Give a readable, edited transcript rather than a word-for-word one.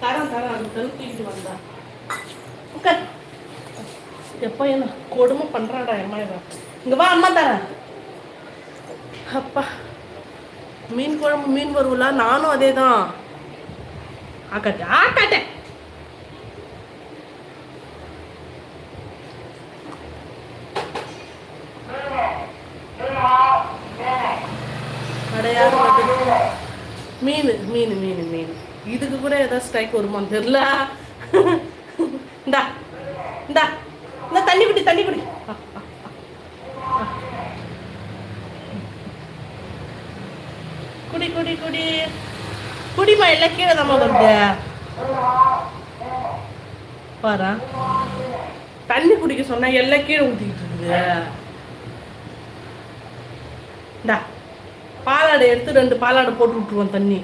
தரம் அது தூக்கிட்டு வந்தா உட்கார். எப்போ என்ன கொடுமை பண்றாடா அம்மா இவன். இங்க வா அம்மா தரேன். அப்பா மீன் குழம்பு மீன் வருவலா, நானும் அதே தான் ஆக்காட்டேன். மீன் மீன் மீன் மீன் இதுக்கு கூட ஏதாவது ஸ்ட்ரைக் வருமான்னு தெரியல. இந்தா இந்தா இந்த தண்ணி குடி. குடிமா எல்லாம் கீழே தான் வருது பாரு. தண்ணி குடிக்க சொன்னா எல்லாம் கீழே ஊற்றிக்கிட்டு இருக்குது. இந்தா பாலாடை எடுத்து 2 பாலாடை போட்டு விட்டுருவோம் தண்ணி.